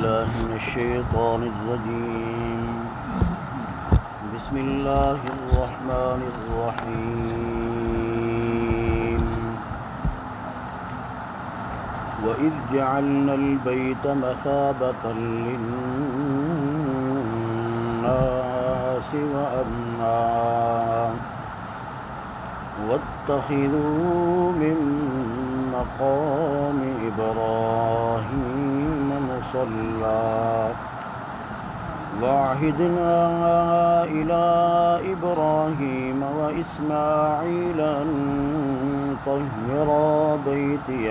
بالله من الشيطان الرجيم. بسم الله الرحمن الرحيم. وإذ جعلنا البيت مثابة للناس وأمنا واتخذوا من مقام إبراهيم مصلى وعهدنا إلى إبراهيم وإسماعيل أن طهرا بيتي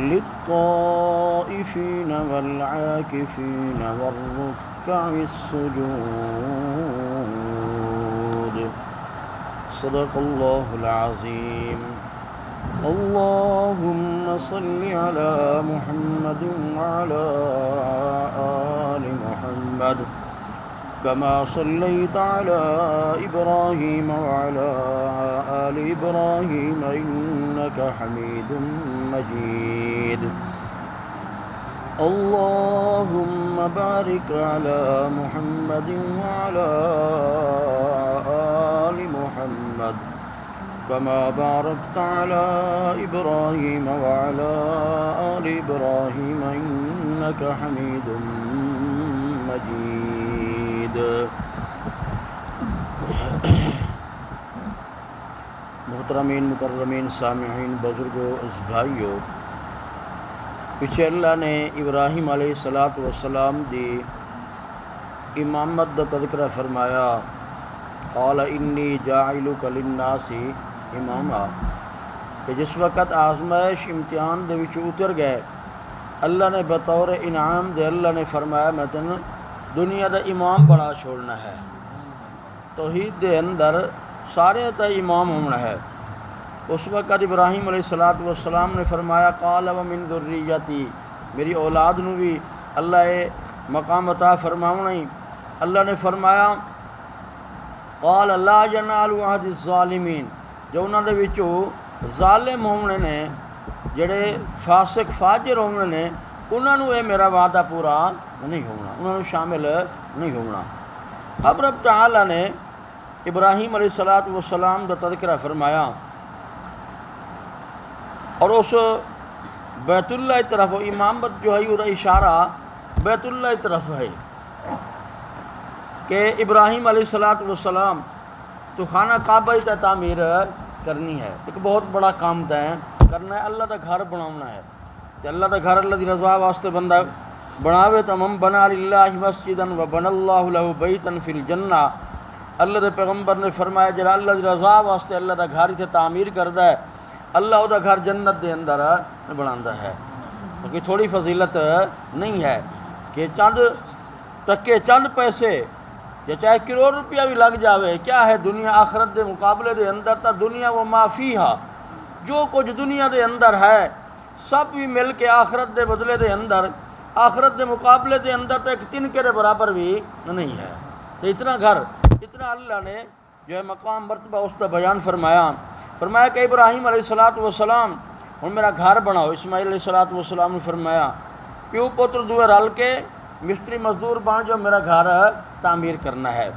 للطائفين والعاكفين والركع السجود. صدق الله العظيم. اللهم صل على محمد وعلى آل محمد كما صليت على إبراهيم وعلى آل إبراهيم إنك حميد مجيد. اللهم بارك على محمد وعلى آل محمد كما باركت على إبراهيم وعلى آل إبراهيم إنك حميد مجيد. محترمین مکرمین سامعین بزرگوں بھائیوں، پیچھے اللہ نے ابراہیم علیہ السلام دی امامت دا تذکرہ فرمایا. قال انی جاعلک للناس اماما، کہ جس وقت آزمائش امتحان دے وچ اتر گئے، اللہ نے بطور انعام دے اللہ نے فرمایا میں تینوں دنیا دا امام بنا چھوڑنا ہے. توحید دے اندر سارے تا امام ہونا ہے. اس وقت ابراہیم علیہ السلام نے فرمایا قال ومن ذریتی، میری اولاد نو بھی اللہ اے مقام عطا فرماونا ہی. اللہ نے فرمایا قال لا ینال عہد الظالمین، جو انہوں نے وچوں ظالم ہونے نے، جڑے فاسق فاجر ہونے نے، انہوں نے میرا وعدہ پورا نہیں ہونا، انہوں نے شامل نہیں ہونا. اب رب تعالی نے ابراہیم علیہ السلام دا تذکرہ فرمایا اور اس بیت اللہ طرف امامت جو ہے وہ اشارہ بیت اللہ طرف ہے کہ ابراہیم علیہ السلام تو خانہ کعبہ تے تعمیر کرنی ہے. ایک بہت بڑا کام طے کرنا ہے، اللہ دا گھر بناونا ہے. تے اللہ دا گھر اللہ دی رضا واسطے بندہ بناوے تو من بنا للہ مسجدا وبنى اللہ له بیتا فی الجنہ. اللہ دے پیغمبر نے فرمایا جڑا اللہ دی رضا واسطے اللہ دا گھر تے تعمیر کردا ہے، اللہ او دا گھر جنت دے اندر بناندا ہے. کیونکہ تھوڑی فضیلت نہیں ہے کہ چند ٹکے چند پیسے یا چاہے کروڑ روپیہ بھی لگ جاوے، کیا ہے دنیا آخرت دے مقابلے دے اندر. تا دنیا و ما فیہا، جو کچھ دنیا دے اندر ہے سب بھی مل کے آخرت دے بدلے دے اندر، آخرت دے مقابلے دے اندر تو ایک تنکے دے برابر بھی نہیں ہے. تو اتنا گھر، اتنا اللہ نے جو ہے مقام مرتبہ اس کا بیان فرمایا کہ ابراہیم علیہ السلام ہن میرا گھر بناؤ. اسماعیل علیہ السلام نے فرمایا پیو پتر دوے رل کے مستری مزدور بن جو میرا گھر تعمیر کرنا ہے.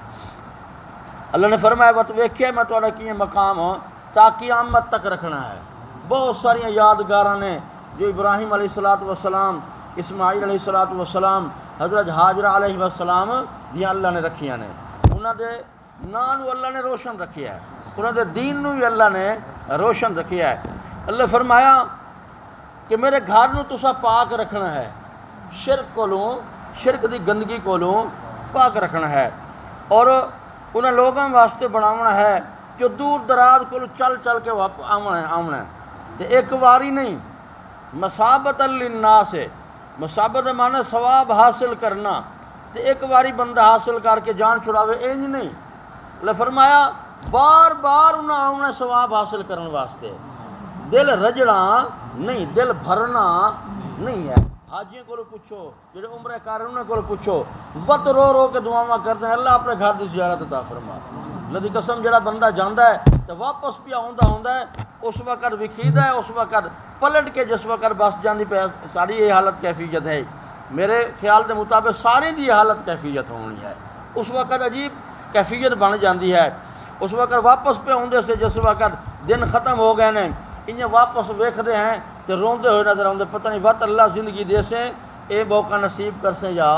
اللہ نے فرمایا بت ویکھیا میں تہاڈا کیے مقام تا قیامت تک رکھنا ہے. بہت ساریاں یادگاراں نے جو ابراہیم علیہ السلام، اسماعیل علیہ السلام، حضرت حاجرہ علیہ السلام دیاں اللہ نے رکھیاں نے. انہاں دے ناں نو اللہ نے روشن رکھیا ہے، انہاں دے دین نو بھی اللہ نے روشن رکھیا ہے. اللہ فرمایا کہ میرے گھر نو تسا پاک رکھنا ہے، شرک دی گندگی کولوں پاک رکھنا ہے، اور انہاں لوگاں واسطے بناونا ہے جو دور دراز کو چل کے آونا ہے. تے ایک واری نہیں، مثابۃ للناس، مثابت معنی ثواب حاصل کرنا. تے ایک واری بندہ حاصل کر کے جان چھڑاوے انج نہیں. اللہ فرمایا بار بار انہاں آونا ثواب حاصل کرنے واسطے. دل رجڑا نہیں، دل بھرنا نہیں ہے. حاجیوں کو پوچھو، جڑے عمرہ کر انہوں کو پوچھو، وقت رو کے دعاواں کرتے ہیں اللہ اپنے گھر کی زیارت عطا فرما. اللہ دی قسم جڑا بندہ جاندا ہے تو واپس بھی آوندا ہے، اس وقت وکھیدا ہے، اس وقت پلٹ کے جس وقت بس جاندی پہ ساری یہ حالت کیفیت ہے، میرے خیال دے مطابق سارے دی یہ حالت کیفیت ہونی ہے، اس وقت عجیب کیفیت بن جاندی ہے، اس وقت واپس پہ آندے سے جس وقت دن ختم ہو گئے نے انہیں واپس ویکھدے ہیں تو روندے ہوئے نظر آندے، پتہ نہیں وقت اللہ زندگی دے سے اے موقع نصیب کر سے یا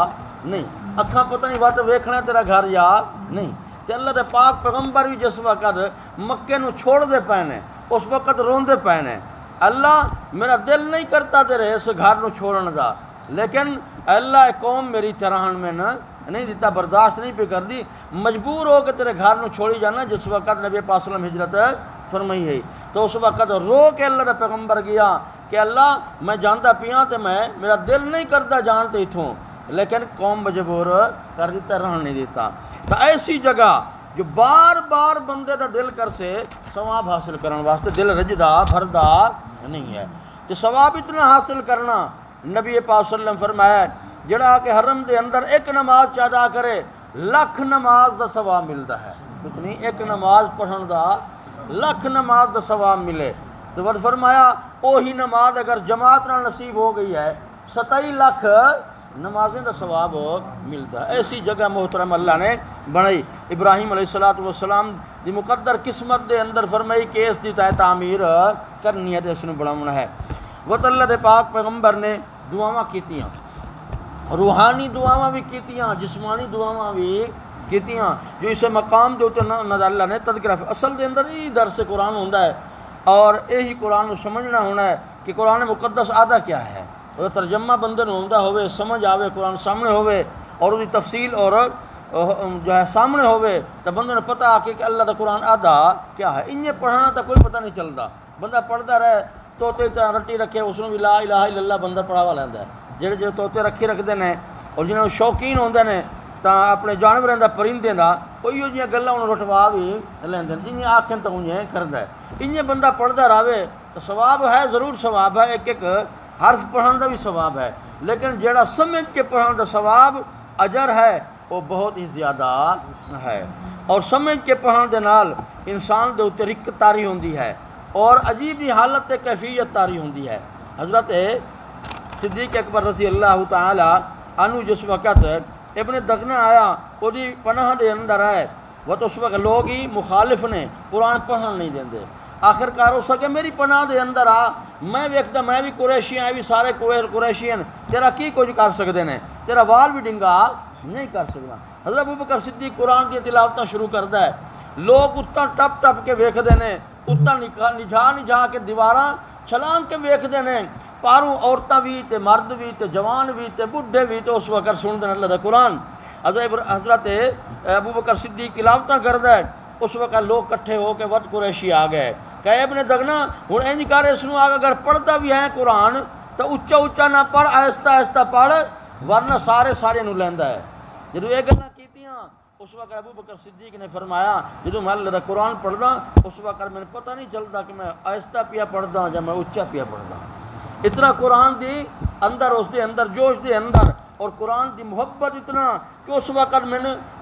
نہیں، اکھاں پتہ نہیں وقت ویکھنا تیرا گھر یا نہیں، تے اللہ دے پاک پیغمبر بھی جس وقت مکے نو چھوڑ دے پے نے اس وقت روندے پے نے، اللہ میرا دل نہیں کرتا تیرے اس گھر نو چھوڑن دا، لیکن اللہ قوم میری ترہن میں نہ نہیں دیتا، برداشت نہیں پہ کر دی، مجبور ہو کے تیرے گھر نو چھوڑی جانا، جس وقت نبی پاک صلی اللہ علیہ وسلم ہجرت فرمائی ہے، تو اس وقت رو کے اللہ دا پیغمبر گیا کہ اللہ میں جانتا پیاں تے میں میرا دل نہیں کرتا جانتے اتھوں، لیکن قوم مجبور کر دیتا، رہن نہیں دیتا، تو ایسی جگہ جو بار بار بندے دا دل کر سے ثواب حاصل کرنے واسطے دل رجدا بھردا نہیں ہے، تو ثواب اتنا حاصل کرنا نبی پاک صلی اللہ علیہ وسلم فرمایا جڑا کہ حرم دے اندر ایک نماز ادا کرے لکھ نماز دا ثواب ملتا ہے، کچھ نہیں، ایک نماز پڑھن دا لکھ نماز دا ثواب ملے، تو ورد فرمایا وہی نماز اگر جماعت نال نصیب ہو گئی ہے 27 لاکھ نمازیں دا ثواب ملتا ہے، ایسی جگہ محترم اللہ نے بنائی، ابراہیم علیہ السلام دی مقدر قسمت دے اندر فرمائی کہ اس دی تعمیر کرنی ہے تے اس نوں بناونا ہے، وہ اللہ دے پاک پیغمبر نے دعاواں کیتیاں، روحانی دعاواں بھی کیتیاں، جسمانی دعاواں بھی کیتیاں، جو اسے مقام دے اوتے اللہ نے تذکرہ اصل دے اندر ہی درس قرآن ہوندا ہے، اور یہی قرآن کو سمجھنا ہونا ہے کہ قرآن مقدس آدھا کیا ہے، وہ ترجمہ بندے نوں ہوندا ہوئے، سمجھ آوے، قرآن سامنے ہوئے اور اس کی تفصیل اور جو ہے سامنے ہوئے تو بندے نے پتہ کہ اللہ دا قرآن آدھا کیا ہے، انہیں پڑھانا تو کوئی پتہ نہیں چلتا، بندہ پڑھتا رہے توتے رٹی رکھے اس بھی لا الہ الا اللہ بندہ پڑھاوا لینا ہے، جڑے جڑے توتے رکھی رکھتے ہیں اور جنہوں شوقین ہوندے نے تو اپنے جانوروں کا پرندے کا وہی جہاں گلاں رٹوا بھی لیندے ہیں، جنہیں آکھیں تو انہیں کردا ہے، انہیں بندہ پڑھتا رہے تو ثواب ہے، ضرور ثواب ہے، ایک ایک حرف پڑھن کا بھی ثواب ہے، لیکن جڑا سمجھ کے پڑھن کا ثواب اجر ہے وہ بہت ہی زیادہ ہے، اور سمجھ کے پڑھن دے نال انسان دے اوتے رق تاری ہوندی ہے اور عجیب ہی حالت کیفیت تاری ہوندی ہے۔ حضرت صدیق اکبر رضی اللہ تعالی عنہ جس وقت ابن دغنہ آیا وہ دی پناہ دے اندر آئے، وہ تو اس وقت لوگ ہی مخالف نے قرآن پڑھنا نہیں دیندے، آخر کار ہو سکے میری پناہ دے اندر آ، میں ویکھدا میں بھی قریشی ہاں، بھی سارے قریشی ہیں، تیرا کی کچھ کر سکتے ہیں، تیرا وال بھی ڈنگا نہیں کر سکتا۔ حضرت ابوبکر صدیق قرآن کی تلاوتاں شروع کرتا ہے، لوگ اتنا ٹپ ٹپ کے ویکھدے نے، اتنا نجھا کے دیواراں چھلانگ کے ویکھدے ہیں، پاروں عورتاں بھی تے مرد بھی تے جوان بھی تے بڈھے بھی تو اس وقت سنتے ہیں اللہ دا قرآن۔ حضرت ابوبکر صدیق تلاوتاں کردا ہے، اس وقت لوگ کٹھے ہو کے وقت قریشی آ گئے کہ ابن دغنہ ہن انج کر اس نوں اگر پڑھتا بھی ہے قرآن تو اچا اچا نہ پڑھ، آہستہ آہستہ پڑھ، ورنہ سارے نوں لیندا ہے۔ جدوں یہ گلاں کیتیاں اس وقت ابوبکر صدیق نے فرمایا جدوں میں اللہ دا قرآن پڑھدا اس وقت میں پتہ نہیں چلتا کہ میں آہستہ پیا پڑھدا یا میں اچا پیا پڑھدا، اتنا قرآن دی اندر اس دے اندر جوش دے اندر اور قرآن دی محبت اتنا کہ اس وقت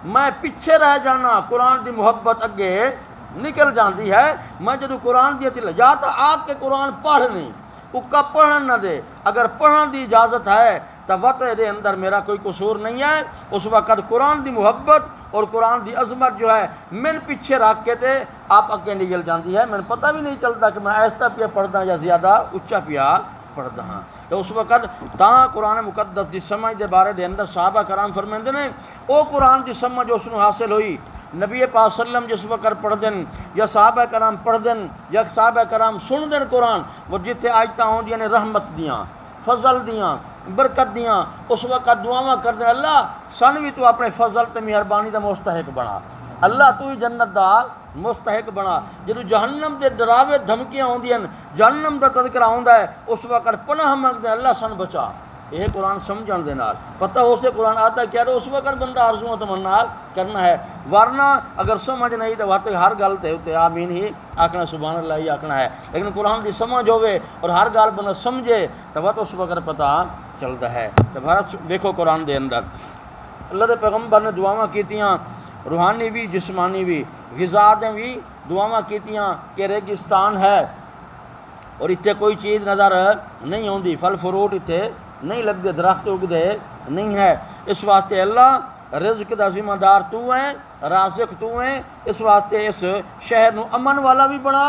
میں پیچھے رہ جانا، قرآن دی محبت اگے نکل جاندی ہے، میں جدو قرآن دی تلاوت یا تو آپ کے قرآن پڑھ نہیں اکا پڑھن نہ دے، اگر پڑھن دی اجازت ہے تو وقت دے اندر میرا کوئی قصور نہیں ہے، اس وقت قرآن دی محبت اور قرآن دی عظمت جو ہے میں پیچھے رکھ کے تے آپ اگے نکل جاندی ہے، میں پتہ بھی نہیں چلتا کہ میں آہستہ پیا پڑھدا یا زیادہ اچا پیا پڑھدا ہاں۔ تو اس وقت تاں قرآن مقدس دی سمجھ دے بارے دے اندر صحابہ کرام فرمیندے نے او قرآن دی سمجھ اس نوں حاصل ہوئی، نبی پاک صلی اللہ علیہ وسلم جس وقت پڑھ دین یا صحابہ کرام پڑھ دین یا صحابہ کرام سن دین قرآن، وہ جتھے آیتاں ہوندیاں نے رحمت دیاں، فضل دیاں، برکت دیاں، اس وقت دعاواں کر دیں اللہ سن بھی تو اپنے فضل تے مہربانی دا مستحق بنا، اللہ تو ہی جنت دا مستحق بنا۔ جدو جہنم دے ڈراوے دھمکیاں ہوندیاں، جہنم دا تذکرہ ہوندا ہے، اس وقت پناہ منگدے اللہ سن بچا، یہ قرآن سمجھن دے نال پتہ ہو سے قرآن آتا کیا تو اس وقت بندہ آرزو تمنا کرنا ہے، ورنہ اگر سمجھ نہیں تو وقت ہر گل تے آمین ہی آکھنا، سبحان اللہ ہی آکھنا ہے، لیکن قرآن دی سمجھ ہوئے اور ہر گل بندہ سمجھے تو وقت اس وقت پتہ چلتا ہے۔ تو بھارت دیکھو قرآن دے اندر اللہ دے پیغمبر نے دعاواں کیتیاں، روحانی بھی جسمانی بھی، غذا دیں بھی دعاواں کیتیاں کہ ریگستان ہے اور اتنے کوئی چیز نظر نہیں آتی، پھل فروٹ اتنے نہیں لگتے، درخت اگتے نہیں ہے، اس واسطے اللہ رزق دا ذمہ دار تو ہے، رازق تو ہے، اس واسطے اس شہر نو امن والا بھی بنا،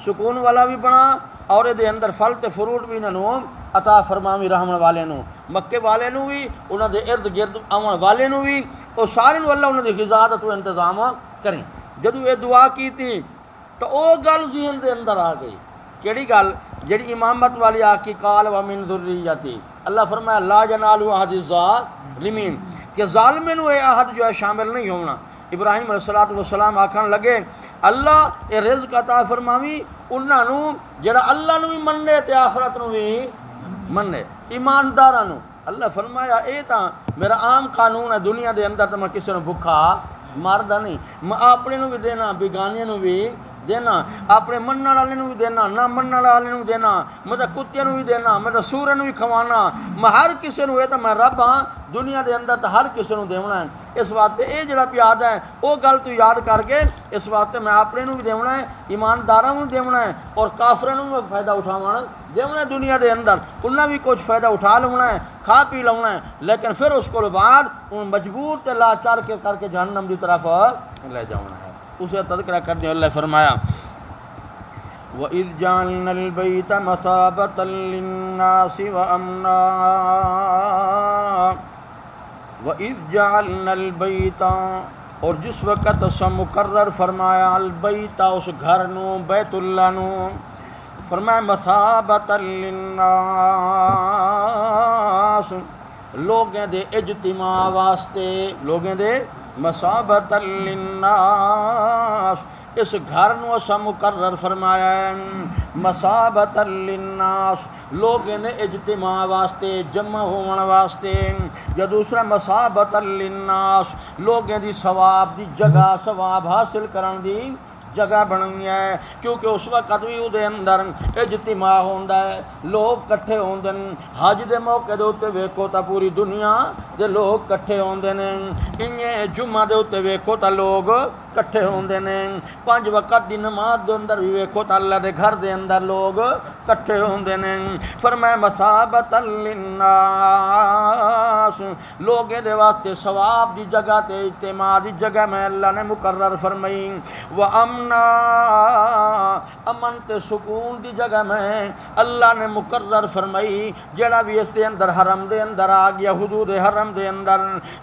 سکون والا بھی بنا، اور دے اندر پھل تے فروٹ بھی انہوں عطا فرماوی رحمن والے نو، مکے والے نو بھی، انہوں دے ارد گرد آون والے نو بھی، اور سارے نو اللہ انہوں دے غذا دا تو انتظام کریں۔ جدو یہ دعا کی تھی تو او گل ذہن دے اندر آ گئی، کیڑی گل؟ جڑی امامت والی آکی قال ومن ذریتی، اللہ فرمایا لا ینال عہد الظالمین، کہ ظالمیں نو اے عہد جو ہے شامل نہیں ہونا۔ ابراہیم علیہ السلام آکھن لگے اللہ اے رزق عطا فرماوی انہاں نو جڑا اللہ نو بھی مننے تے آخرت نو بھی مننے، ایمانداراں نو۔ اللہ فرمایا اے تاں میرا عام قانون ہے دنیا دے اندر، تے میں کسی نو بھکھا ماردا نہیں، میں اپنے نو بھی دینا، بیگانیاں نو بھی دینا، اپنے منن والے نو بھی دینا، نہ منن والے نو دینا، میں کتیاں نو بھی دینا، میں سورے نو بھی کھوانا، میں ہر کسی نو، یہ تو میں رب ہاں دنیا دے اندر تو ہر کسی نو دیونا ہے۔ اس واسطے یہ جڑا پیاد ہے وہ گل تو یاد کر کے، اس واسطے میں اپنے نو بھی دیونا ہے، ایمانداراں نو دیونا ہے، اور کافراں نو بھی فائدہ اٹھاونا دیونا ہے دنیا دے اندر، انہاں بھی کچھ فائدہ اٹھا لینا ہے، کھا پی لینا ہے، لیکن پھر اس کو بعد ان مجبور تے لاچار کے کر کے جہنم دی طرف لے جانا ہے۔ اسے تذکرہ کر دیا، اللہ فرمایا وَإِذْ جَعَلْنَا الْبَيْتَ مَثَابَةً لِلنَّاسِ وَأَمْنًا وَإِذْ جَعَلْنَا الْبَيْتَ، اور جس وقت اسا مقرر فرمایا البیت، اس گھر نو، بیت اللہ نو، فرمایا مثابۃ للناس، لوگیں دے اجتماع واسطے، لوگیں دے مثابۃ للناس، اس گھر نو اسا مقرر فرمایا ہے مثابۃ للناس، لوگیں نے اجتماع واسطے، جمع ہون واسطے، یا دوسرا مثابۃ للناس، لوگیں دی ثواب دی جگہ، ثواب حاصل کرن دی جگہ بنی ہے، کیونکہ اس وقت بھی وہ اندر اجتماع ہوندا ہے، لوگ کٹھے ہوندے ہیں، حج دے موقع دے اوتے ویکھو تا پوری دنیا دے لوگ کٹھے ہوندے نے، انہیں جمعہ دے اوتے ویکھو تا لوگ کٹھے ہوندے نے، 5 وقت دی نماز دے اندر بھی ویکھو تا اللہ دے گھر دے اندر لوگ کٹھے ہوندے نے۔ فرمایا مثابۃ للناس، لوگیں دے واسطے ثواب دی جگہ تے اجتماع دی جگہ میں اللہ نے مقرر فرمائی، وَأَمْنًا، امن تے سکون دی جگہ میں اللہ نے مقرر فرمائی۔ جڑا بھی اس دے اندر حرم دے اندر آ گیا، حدود حرم دے اندر،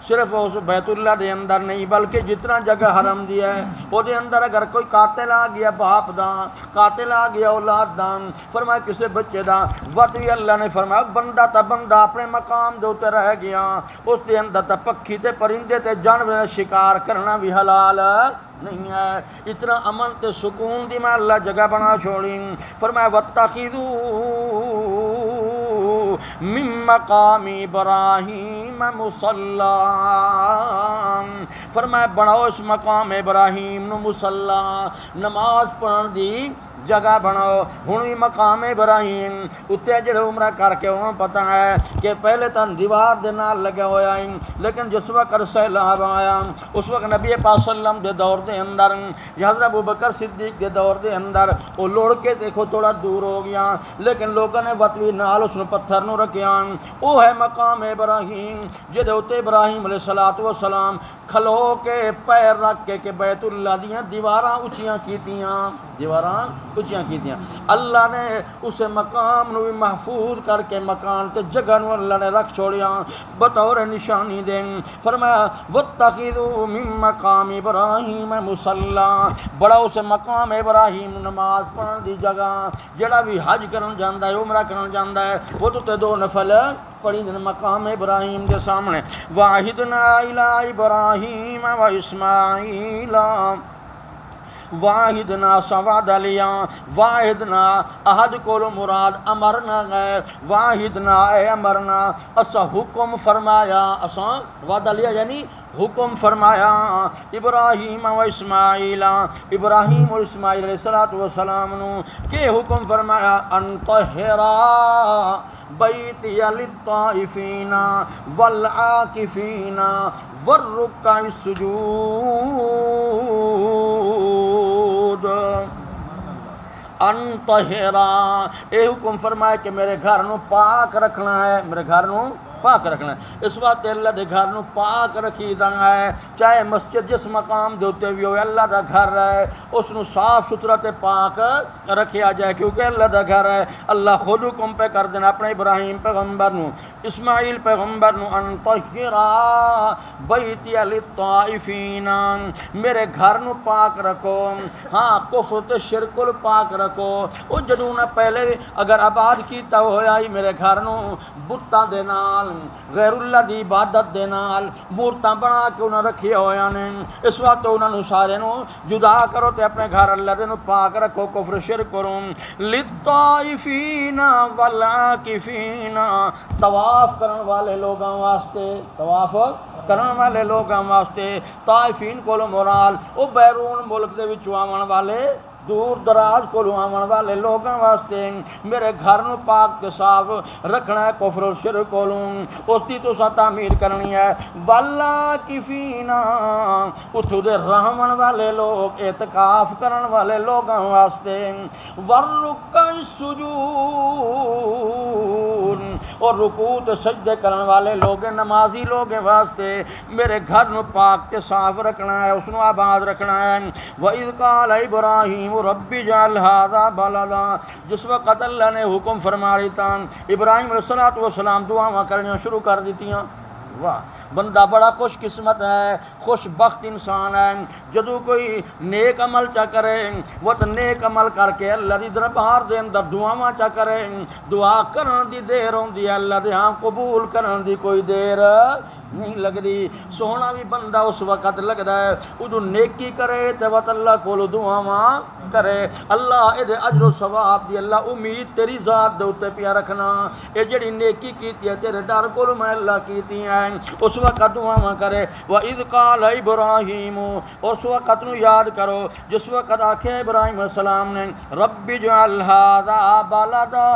صرف اس بیت اللہ دے اندر نہیں بلکہ جتنا جگہ حرم دی ہے وہ دے اندر اگر کوئی قاتل آ گیا باپ دا، قاتل آ گیا اولاد دا، فرمایا کسی بچے دا وقت بھی اللہ نے فرمایا بندہ تا بندہ اپنے مقام دے اوتے رہ گیا، اس دے اندر تا پکھی تے پرندے تے جانور شکار کرنا بھی حلال نہیں ہے۔ اتنا امن تے سکون دی میں اللہ جگہ بنا چھوڑی۔ فرمایا وَاتَّخِذُوا مِن مَّقَامِ إِبْرَاهِيمَ مُصَلًّى، فرمایا بناؤ اس مقام ابراہیم نو مصلی، نماز پڑھن دی جگہ بناؤ۔ ہن بھی مقام ابراہیم اتنے جڑے عمرہ کر کے انہوں پتہ ہے کہ پہلے تن دیوار دے نال لگے ہویا ہیں، لیکن جس وقت سیلاب آیا اس وقت نبی پاک صلی اللہ علیہ وسلم دے دور دے اندر یا حضرت ابوبکر صدیق دے دور دے اندر وہ لوڑ کے دیکھو تھوڑا دور ہو گیا، لیکن لوگوں نے وطوی نال اس پتھر نو رکھیا، وہ ہے مقام ابراہیم جدے اتنے ابراہیم علیہ السلام کھلو کے پیر رکھ کے کہ بیت اللہ دیاں دیواراں اچھیاں کیتیاں، دیواراں اچھیاں کیتیاں۔ اللہ نے اس مقام نو بھی محفوظ کر کے مکان تے جگہ نو اللہ نے رکھ چھوڑیا بطور نشانی دیں۔ فرمایا وَاتَّخِذُوا مِن مَّقَامِ إِبْرَاهِيمَ مُصَلًّى، بڑا اس مقام ابراہیم نماز پڑھن دی جگہ، جڑا بھی حج کرن جاندا ہے، عمرہ کرن جاندا ہے، وہ تو 2 نفل پڑھی دن مقام ابراہیم کے سامنے۔ وَعَهِدْنَا إِلَىٰ إِبْرَاهِيمَ وَإِسْمَاعِيلَ، واحدنا سواد لیا واحدنا احد کول مراد امرنا ہے واحدنا اے امرنا اسا حکم فرمایا اسا وعدہ لیا یعنی حکم فرمایا ابراہیم و اسماعیل ابراہیم اور اسماعیل علیہ السلام نو کہ حکم فرمایا ان طہرا بیتی للطائفین والعاکفین والرکع السجود ان طہرا اے حکم فرمایا کہ میرے گھر نو پاک رکھنا ہے میرے گھر نو پاک رکھنا ہے اس واسطے اللہ دے گھر نو پاک رکھی دا ہے چاہے مسجد جس مقام دے اوتے بھی ہوئے اللہ دا گھر ہے اس نو صاف ستھرا تے پاک رکھیا جائے کیونکہ اللہ دا گھر ہے اللہ خود حکم پہ کر دینا اپنے ابراہیم پیغمبر نو اسماعیل پیغمبر نو ان طہرا بیتی للطائفین میرے گھر نو پاک رکھو ہاں کفر تے شرک کو پاک رکھو او جدوں نہ پہلے اگر آباد کیتا ہویا ہی میرے گھر نو بتاں دے نال غیر اللہ دی عبادت دے نال مورتاں بنا کے انہاں رکھیا ہویا نے اس وقت انہاں نو سارے نو جدا کرو تے اپنے گھر اللہ دے نو پاک رکھو کفر شرک کرو للطائفین والعاکفین طواف کرن والے لوگاں واسطے طواف کرن والے لوگاں واسطے طائفین کولو مراد او بیرون ملک دے وچوں آون والے دور دراز کو آون والے لوگاں واسطے میرے گھر نو پاک تے صاف رکھنا ہے کفر و شرک کولوں اس دی تساں تعمیر کرنی ہے والا کفینا اتھو دے رہون والے لوگ اعتکاف کرن والے لوگاں واسطے ورکع السجود اور رکوع تے سجدے کرن والے لوگ نمازی لوگ واسطے میرے گھر نو پاک تے صاف رکھنا ہے اس نو آباد رکھنا ہے وَإِذْ قَالَ إِبْرَاهِيمُ رَبِّ اجْعَلْ هَٰذَا بَلَدًا جس وقت اللہ نے حکم فرما دیتا ابراہیم علیہ السلام دعاواں کرنیاں شروع کر دیتیاں واہ بندہ بڑا خوش قسمت ہے خوش بخت انسان ہے جدو کوئی نیک عمل چا کرے وہ تو نیک عمل کر کے اللہ دی دربار دے اندر دعاواں چا کرے دعا کرن دی دیر ہوندی ہے اللہ دے ہاں قبول کرن دی کوئی دیر نہیں لگدی سونا بھی بندہ اس وقت لگدا ہے ادو نیکی کرے تے وقت اللہ کولو دعاواں کرے اللہ اے دے اجر و ثواب دی اللہ امید تیری ذات دے اوتے پیا رکھنا اے جڑی نیکی کیتی ہے تیرے ڈر کولو میں اللہ کیتی ہیں اس وقت دعاواں کرے وَإِذْ قَالَ إِبْرَاهِيمُ اس وقت نو یاد کرو جس وقت آکھے ابراہیم علیہ السلام نے رب اجعل هذا بلدا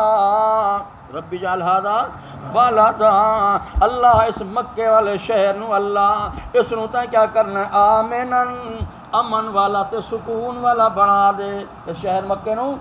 رب اجعل هذا بلدا اللہ اس مکے والے شہر نو اللہ اس نو تے کیا کرنا ہے آمنن امن والا تے سکون والا بنا دے اس شہر مکے نو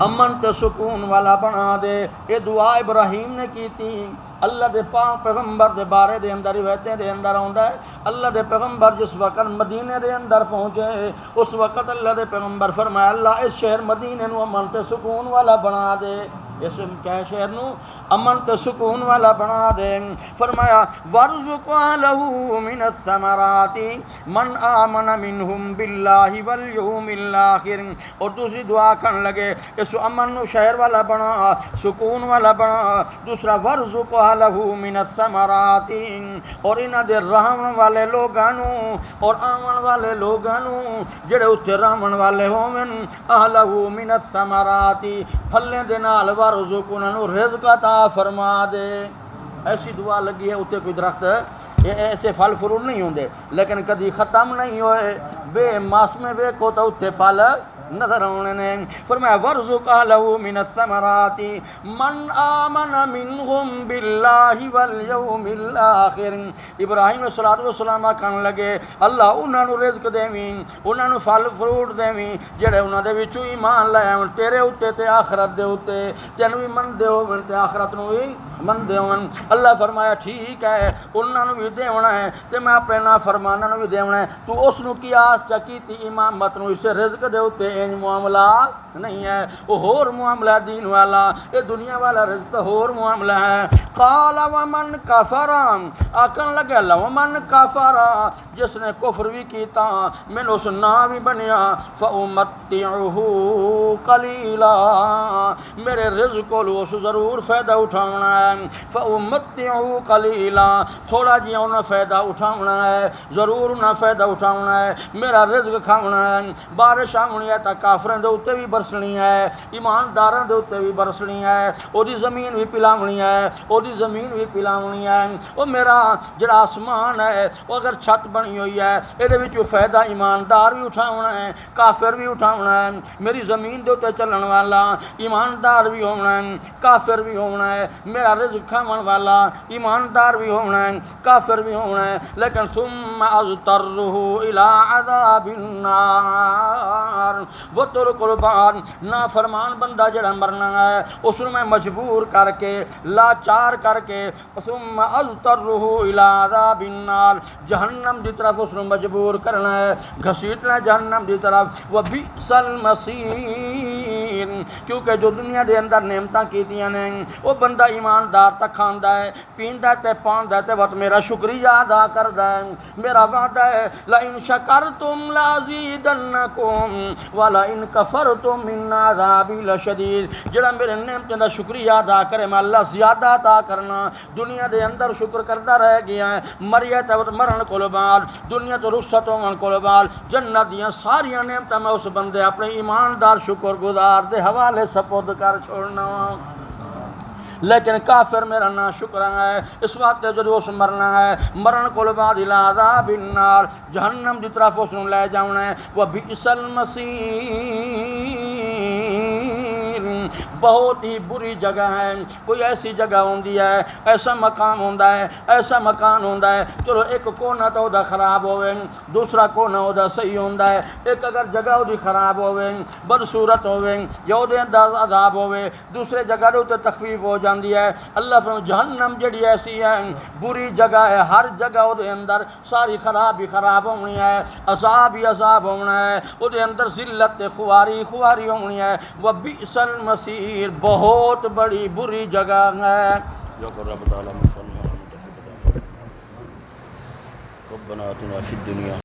امن تے سکون والا بنا دے یہ دعا ابراہیم نے کی تھی اللہ دے پاک پیغمبر دے بارے دے اندر روایتیں دے اندر آندا ہے اللہ دے پیغمبر جس وقت مدینے دے اندر پہنچے اس وقت اللہ دے پیغمبر فرمایا اللہ اس شہر مدینے نو امن تے سکون والا بنا دے اس کیا شہر نو امن تے سکون والا بنا دے فرمایا وارزق لہ من الثمرات من آمن منہم باللہ والیوم الاخر اور دوسری دعا کرنے لگے اس امن نو شہر والا بنا سکون والا بنا دوسرا وارزق لہ من الثمرات اور انہاں دے رہن والے لوگاں نو اور آون والے لوگاں نو جڑے اوتھے رہن والے ہوون اہلہ من الثمرات پھلیں دے نال وارزق انہاں نو رزق عطا فرما دے ایسی دعا لگی ہے اتنے کوئی درخت ایسے پھل فروٹ نہیں ہوندے لیکن کدی ختم نہیں ہوئے بے موسم ویکھو تو اتنے پھل نظر آنے نے فرمایا ورزق لہ من الثمرات من آمن منہم باللہ والیوم الاخر ابراہیم علیہ السلام کہنے لگے اللہ انہاں نو رزق دیویں انہاں نو پھل فروٹ دیویں جڑے انہاں دے وچوں ایمان لے آون تیرے اوتے تے آخرت دے اوتے تینوں بھی من دے ہون تے آخرت نو بھی من دے ہون اللہ فرمایا ٹھیک ہے انہاں نو بھی دیونا ہے تے میں اپنے نافرماناں نو بھی دیونا ہے تو اس نو کی آس چا کیتی امامت نو اس رزق دے اوتے معاملہ نہیں ہے، وہ ہور معاملہ دین والا، یہ دنیا والا رزق ہور معاملہ ہے۔ قال ومن کفر، آکن لگے ومن کفر، جس نے کفر بھی کیتا میں اس نہ بھی بنیا، فأمتعه قلیلا، میرے رزق کو اس ضرور فائدہ اٹھانا ہے، فأمتعه قلیلا، تھوڑا جی انہیں فائدہ اٹھانا ہے، ضرور انہیں فائدہ اٹھانا ہے، میرا رزق کھانا ہے۔ بارش آنی ہے تو کافروں دے اتنے بھی برسنی ہے، ایمانداراں دے اتنے بھی برسنی ہے، وہ دی زمین بھی پلاونی ہے، وہ دی زمین بھی پلاونی ہے۔ وہ میرا جڑا آسمان ہے وہ اگر چھت بنی ہوئی ہے، یہ فائدہ ایماندار بھی اٹھانا ہے، کافر بھی اٹھانا ہے۔ میری زمین دے اتنے چلن والا ایماندار بھی ہونا ہے، کافر بھی ہونا ہے، میرا رزق کھاون والا ایماندار بھی ہونا ہے، کافر بھی ہونا ہے۔ لیکن ثم اضطرہ الی عذاب النار، وہ تو قربان نافرمان بندہ جڑا مرنا ہے اس نے میں مجبور کر کے لاچار کر کے ثم اضطرہ الی عذاب النار، جہنم دی طرف اس نے مجبور کرنا ہے، گھسیٹنا جہنم دی طرف۔ وبئس المصیر، کیونکہ جو دنیا دے اندر نعمتاں کیتیاں نے وہ بندہ ایماندار تک کھاندا ہے، پیندا تے پاندا تے وقت میرا شکریہ ادا کردا ہے، میرا وعدہ ہے لئن شکرتم لازیدنکم ولئن کفرتم ان عذابی لشدید، جڑا میرے نعمتیں دا شکریہ ادا کرے میں اللہ زیادہ عطا کرنا۔ دنیا دے اندر شکر کردا رہ گیا ہے، مریا تے مرن کول بعد دنیا تو رخصت ہون کول بعد جنت دیاں ساریاں نعمتاں میں اس بندے اپنے ایماندار شکر گزار دے حوالے سپرد کر چھوڑنا۔ لیکن کافر میرا نا شکر ہے، اس وقت جو اس مرنا ہے، مرن کو بعد الی عذاب النار، جہنم دی طرف اس نے لے جانا ہے۔ وبئس المصیر، بہت ہی بری جگہ ہے۔ کوئی ایسی جگہ ہوندی ہے، ایسا مقام ہوندا ہے، ایسا مکان ہوندا ہے، چلو ایک کونا تو دا خراب ہوئے، دوسرا کونا او دا صحیح ہوندا ہے۔ ایک اگر جگہ او دی خراب ہوئے، بدصورت ہوئے، یا او دے اندر عذاب ہوئے، دوسرے جگہ دے تے تخفیف ہو جاندی ہے۔ اللہ فرماتا جہنم جڑی ایسی ہے بری جگہ ہے، ہر جگہ او دے اندر ساری خراب ہی خراب ہونی ہے، عذاب ہی عذاب ہونا ہے، او دے اندر ذلت خواری خواری ہونی ہے۔ وبئس المصیر، بہت بڑی بری جگہ ہے۔ جو رب تعالی ربنا آتنا فی الدنیا